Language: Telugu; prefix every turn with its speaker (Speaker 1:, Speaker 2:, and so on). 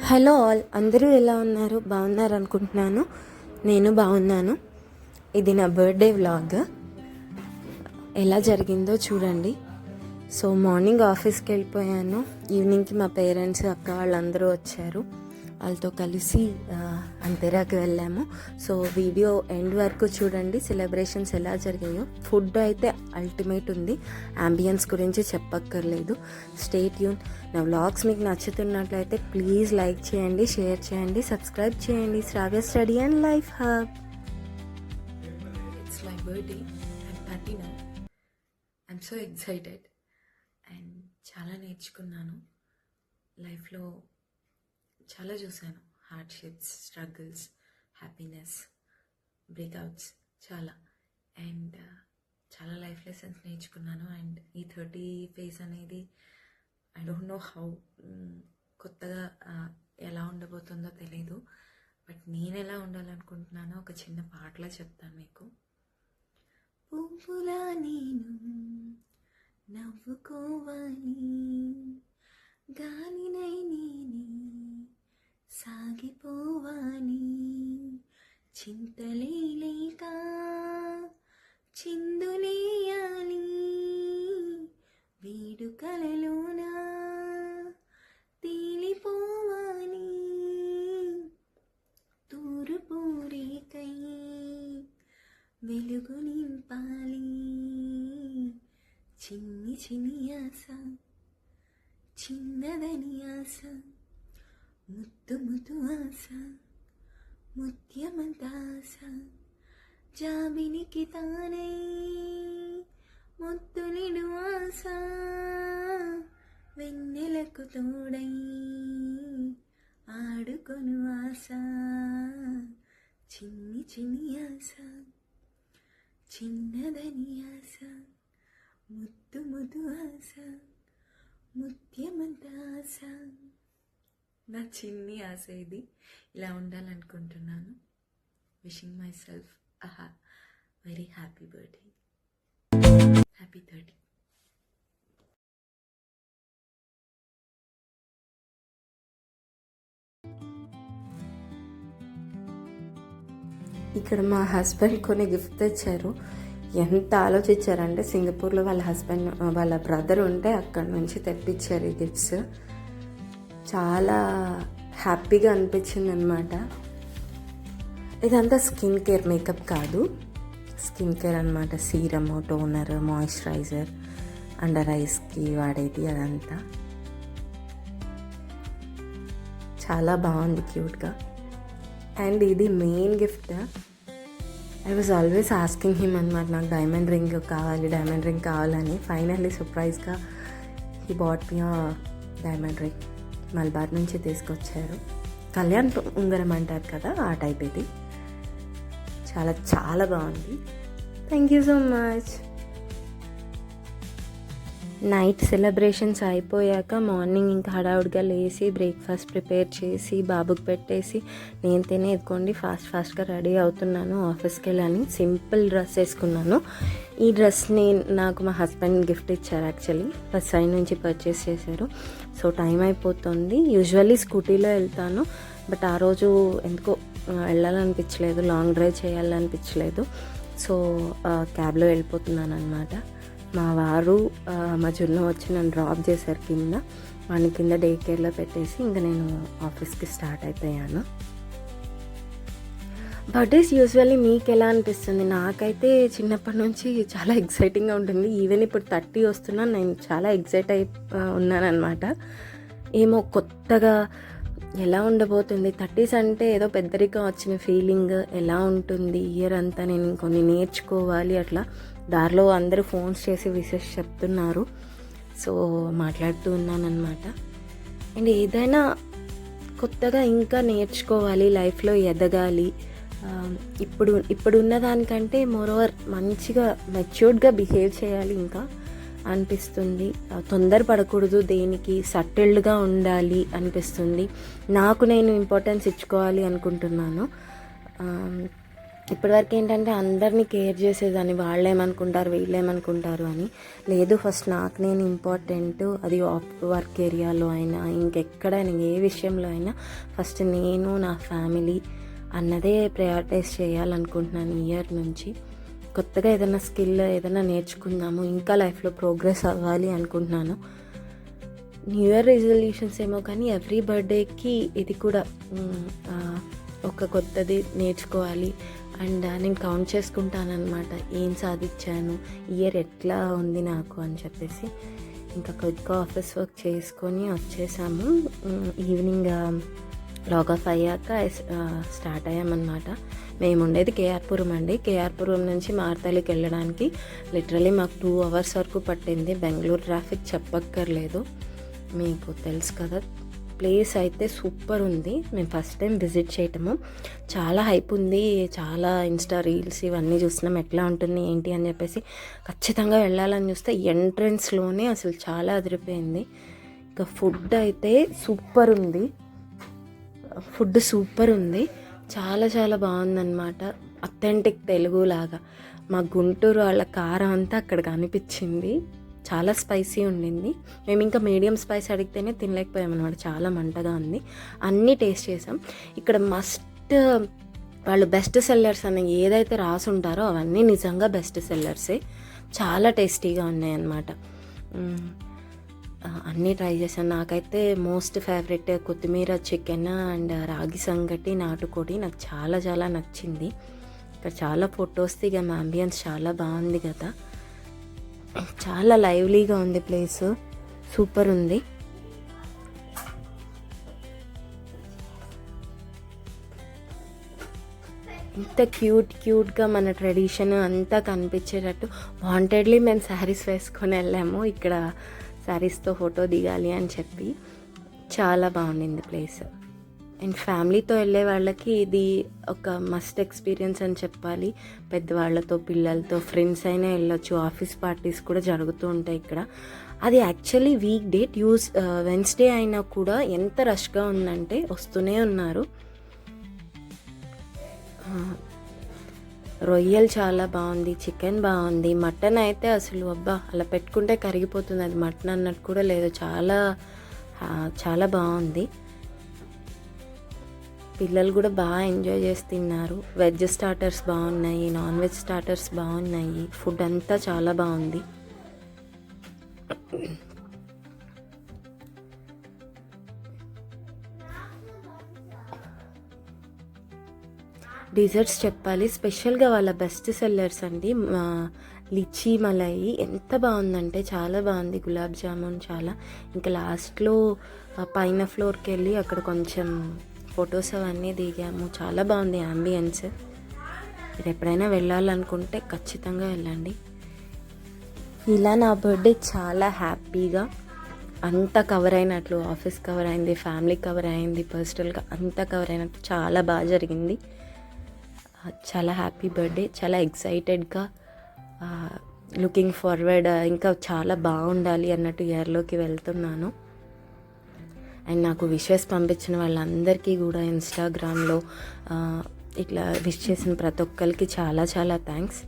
Speaker 1: హలో ఆల్, అందరూ ఎలా ఉన్నారు? బాగున్నారు అనుకుంటున్నాను. నేను బాగున్నాను. ఇది నా బర్త్డే వ్లాగ్. ఎలా జరిగిందో చూడండి. సో మార్నింగ్ ఆఫీస్కి వెళ్ళిపోయాను. ఈవినింగ్కి మా పేరెంట్స్, అక్క వాళ్ళందరూ వచ్చారు. వాళ్ళతో కలిసి అంతేరాకి వెళ్ళాము. సో వీడియో ఎండ్ వరకు చూడండి, సెలబ్రేషన్స్ ఎలా జరిగాయో. ఫుడ్ అయితే అల్టిమేట్ ఉంది, అంబియన్స్ గురించి చెప్పక్కర్లేదు. Stay tune. నా వ్లాగ్స్ మీకు నచ్చుతున్నట్లయితే ప్లీజ్ లైక్ చేయండి, షేర్ చేయండి, సబ్స్క్రైబ్ చేయండి. Shravya study and life hub. It's my birthday. I'm 30 now. I'm so excited and చాలా నేర్చుకున్నాను లైఫ్లో. చాలా చూశాను, హార్డ్షిప్స్, స్ట్రగుల్స్, హ్యాపీనెస్, బ్రేక్అవుట్స్, చాలా. అండ్ చాలా లైఫ్ లెసన్స్ నేర్చుకున్నాను. అండ్ ఈ 30 ఫేజ్ అనేది ఐ డోంట్ నో హౌ, కొత్తగా ఎలా ఉండబోతుందో తెలీదు. బట్ నేను ఎలా ఉండాలనుకుంటున్నానో ఒక చిన్న పాటలో చెప్తాను మీకు. పువ్వులా నేను నవ్వుకోవాలి, గాలినై నేనే సాగిపోవాలి, చింతలే లేక చిందులేయాలి, వేడుకలలోన తేలిపోవాలి, తూర్పు రేకై వెలుగు నింపాలి, చిన్ని చిన్ని ఆశ చిన్నదని ఆశ, ముద్దు ముద్దు ఆశ ముత్యమంత ఆశ, జాబినికి తానై ముద్దులిడు ఆశ, వెన్నెలకు తోడై ఆడుకొను ఆశ, చిన్ని చిన్ని ఆశ చిన్నదని ఆశ, ముద్దు ముద్దు ఆశ ముత్యమంత ఆశ. నా చిన్ని ఆశ ఇది. ఇలా ఉండాలనుకుంటున్నాను. Wishing my self very happy birthday, happy 30. ఇక్కడ మా హస్బెండ్ కొన్ని గిఫ్ట్ తెచ్చారు. ఎంత ఆలోచించారంటే, సింగపూర్లో వాళ్ళ బ్రదర్ ఉంటే అక్కడి నుంచి తెప్పించారు ఈ గిఫ్ట్స్. చాలా హ్యాపీగా అనిపించింది అనమాట. ఇదంతా స్కిన్ కేర్, మేకప్ కాదు, స్కిన్ కేర్ అనమాట. సీరమ్, టోనర్, మాయిశ్చరైజర్, అండర్ ఐస్కి వాడేది అదంతా. చాలా బాగుంది, క్యూట్గా. అండ్ ఇది main gift. I was always asking him అనమాట, నాకు డైమండ్ రింగ్ కావాలని. ఫైనల్లీ సర్ప్రైజ్గా he bought me diamond ring. Malabar నుంచి తీసుకొచ్చారు. కళ్యాణ్ ఉంగరం అంటారు కదా, ఆ టైప్ ఇది. చాలా చాలా బాగుంది. Thank you so much. Night celebrations అయిపోయాక మార్నింగ్ ఇంకా హడావుడిగా లేచి బ్రేక్ఫాస్ట్ ప్రిపేర్ చేసి బాబుకి పెట్టేసి నేను తినే ఎదుకోండి ఫాస్ట్గా రెడీ అవుతున్నాను ఆఫీస్కి వెళ్ళాలని. సింపుల్ డ్రెస్ వేసుకున్నాను. ఈ డ్రెస్ని నాకు మా హస్బెండ్ గిఫ్ట్ ఇచ్చారు. యాక్చువల్లీ ఫస్ట్ సైడ్ నుంచి పర్చేస్ చేశారు. సో టైం అయిపోతుంది. యూజువల్లీ స్కూటీలో వెళ్తాను, బట్ ఆ రోజు ఎందుకో వెళ్ళాలనిపించలేదు, లాంగ్ డ్రైవ్ చేయాలనిపించలేదు. సో క్యాబ్లో వెళ్ళిపోతున్నాను అనమాట. మా వారు మా జున్ను వచ్చి నన్ను డ్రాప్ చేశారు కింద. వాడిని కింద డే కేర్లో పెట్టేసి ఇంకా నేను ఆఫీస్కి స్టార్ట్ అయిపోయాను. బర్త్డేస్ యూజువల్లీ మీకు ఎలా అనిపిస్తుంది? నాకైతే చిన్నప్పటి నుంచి చాలా ఎక్సైటింగ్గా ఉంటుంది. ఈవెన్ ఇప్పుడు 30 వస్తున్నా నేను చాలా ఎక్సైట్ ఉన్నానన్నమాట. ఏమో కొత్తగా ఎలా ఉండబోతుంది, 30s అంటే ఏదో పెద్దరిగా వచ్చిన ఫీలింగ్ ఎలా ఉంటుంది, ఇయర్ అంతా నేను కొన్ని నేర్చుకోవాలి. అట్లా దారిలో అందరూ ఫోన్స్ చేసి విషెస్ చెప్తున్నారు. సో మాట్లాడుతూ ఉన్నానన్నమాట. అండ్ ఏదైనా కొత్తగా ఇంకా నేర్చుకోవాలి, లైఫ్లో ఎదగాలి. ఇప్పుడున్న దానికంటే మోరోవర్ మంచిగా మెచ్యూర్డ్గా బిహేవ్ చేయాలి ఇంకా అనిపిస్తుంది. తొందరపడకూడదు, దేనికి సటిల్డ్గా ఉండాలి అనిపిస్తుంది. నాకు నేను ఇంపార్టెన్స్ ఇచ్చుకోవాలి అనుకుంటున్నాను. ఇప్పటివరకు ఏంటంటే అందరినీ కేర్ చేసేదాన్ని, వాళ్ళు ఏమనుకుంటారు వీళ్ళు ఏమనుకుంటారు అని. లేదు, ఫస్ట్ నాకు నేను ఇంపార్టెంట్. అది వర్క్ ఏరియాలో అయినా ఇంకెక్కడైనా ఏ విషయంలో అయినా ఫస్ట్ నేను నా ఫ్యామిలీ అన్నదే ప్రయారిటైజ్ చేయాలనుకుంటున్నాను. ఇయర్ నుంచి కొత్తగా ఏదైనా స్కిల్ ఏదైనా నేర్చుకుందాము, ఇంకా లైఫ్లో ప్రోగ్రెస్ అవ్వాలి అనుకుంటున్నాను. న్యూ ఇయర్ రెజల్యూషన్స్ ఏమో కానీ ఎవ్రీ బర్త్డేకి ఇది కూడా ఒక కొత్తది నేర్చుకోవాలి. అండ్ నేను కౌంట్ చేసుకుంటానన్నమాట, ఏం సాధించాను, ఇయర్ ఎట్లా ఉంది నాకు అని చెప్పేసి. ఇంకా కొద్దిగా ఆఫీస్ వర్క్ చేసుకొని వచ్చేసాము. ఈవినింగ్ లాగ్ ఆఫ్ అయ్యాక స్టార్ట్ అయ్యామన్నమాట. మేము ఉండేది కేఆర్పురం అండి. కేఆర్పురం నుంచి మార్తలికి వెళ్ళడానికి లిటరలీ మాకు 2 hours వరకు పట్టింది. బెంగళూరు ట్రాఫిక్ చెప్పక్కర్లేదు, మీకు తెలుసు కదా. ప్లేస్ అయితే సూపర్ ఉంది. మేము ఫస్ట్ టైం విజిట్ చేయటము, చాలా హైప్ ఉంది. చాలా ఇన్స్టా రీల్స్ ఇవన్నీ చూసినాం, ఎట్లా ఉంటుంది ఏంటి అని చెప్పేసి ఖచ్చితంగా వెళ్ళాలని చూస్తే ఎంట్రన్స్లోనే అసలు చాలా అదిరిపోయింది. ఇంకా ఫుడ్ అయితే సూపర్ ఉంది, చాలా చాలా బాగుందన్నమాట. అథెంటిక్ తెలుగు లాగా. మా గుంటూరు వాళ్ళ కారం అంతా అక్కడ కనిపించింది. చాలా స్పైసీ ఉండింది. మేము ఇంకా మీడియం స్పైస్ అడిగితేనే తినలేకపోయామన్నమాట, చాలా మంటగా ఉంది. అన్నీ టేస్ట్ చేసాం. ఇక్కడ మస్ట్ వాళ్ళు బెస్ట్ సెల్లర్స్ అని ఏదైతే రాసి ఉంటారో అవన్నీ నిజంగా బెస్ట్ సెల్లర్సే. చాలా టేస్టీగా ఉన్నాయన్నమాట. అన్నీ ట్రై చేశాను. నాకైతే మోస్ట్ ఫేవరెట్ కొత్తిమీర చికెన్ అండ్ రాగి సంగటి నాటుకోడి నాకు చాలా చాలా నచ్చింది. ఇక్కడ చాలా ఫొటోస్ దిగాము. అంబియన్స్ చాలా బాగుంది కదా, చాలా లైవ్లీగా ఉంది ప్లేస్, సూపర్ ఉంది. ఇంత క్యూట్గా మన ట్రెడిషన్ అంతా కనిపించేటట్టు వాంటెడ్లీ మేము శారీస్ వేసుకొని వెళ్ళాము. ఇక్కడ శారీస్తో ఫోటో దిగాలి అని చెప్పి చాలా బాగుండింది ప్లేస్. అండ్ ఫ్యామిలీతో వెళ్ళే వాళ్ళకి ఇది ఒక మస్ట్ ఎక్స్పీరియన్స్ అని చెప్పాలి. పెద్దవాళ్ళతో, పిల్లలతో, ఫ్రెండ్స్ అయినా వెళ్ళొచ్చు. ఆఫీస్ పార్టీస్ కూడా జరుగుతూ ఉంటాయి ఇక్కడ. అది యాక్చువల్లీ వీక్ డే, వెన్స్డే అయినా కూడా ఎంత రష్గా ఉందంటే వస్తూనే ఉన్నారు. రొయ్యలు చాలా బాగుంది, చికెన్ బాగుంది, మటన్ అయితే అసలు అబ్బా అలా పెట్టుకుంటే కరిగిపోతుంది, అది మటన్ అన్నట్టు కూడా లేదు. చాలా చాలా బాగుంది. పిల్లలు కూడా బాగా ఎంజాయ్ చేసి తిన్నారు. వెజ్ స్టార్టర్స్ బాగున్నాయి, నాన్ వెజ్ స్టార్టర్స్ బాగున్నాయి. ఫుడ్ అంతా చాలా బాగుంది. డిజర్ట్స్ చెప్పాలి, స్పెషల్గా వాళ్ళ బెస్ట్ సెల్లర్స్ అండి. లిచీ మలై ఎంత బాగుందంటే చాలా బాగుంది. గులాబ్ జామున్ చాలా. ఇంకా లాస్ట్లో పైన ఫ్లోర్కి వెళ్ళి అక్కడ కొంచెం ఫొటోస్ అవన్నీ దిగాము. చాలా బాగుంది అంబియన్స్. మీరు ఎప్పుడైనా వెళ్ళాలనుకుంటే ఖచ్చితంగా వెళ్ళండి. ఇలా నా బర్త్డే చాలా హ్యాపీగా అంతా కవర్ అయినట్లు, ఆఫీస్ కవర్ అయింది, ఫ్యామిలీ కవర్ అయింది, పర్సనల్గా అంతా కవర్ అయినట్టు చాలా బాగా జరిగింది. చాలా హ్యాపీ బర్త్డే, చాలా ఎక్సైటెడ్గా, లుకింగ్ ఫార్వర్డ్, ఇంకా చాలా బాగుండాలి అన్నట్టు ఇయర్లోకి వెళ్తున్నాను. అండ్ నాకు విషెస్ పంపించిన వాళ్ళందరికీ కూడా ఇన్స్టాగ్రామ్లో ఇట్లా విష్ చేసిన ప్రతి ఒక్కరికి చాలా చాలా థ్యాంక్స్.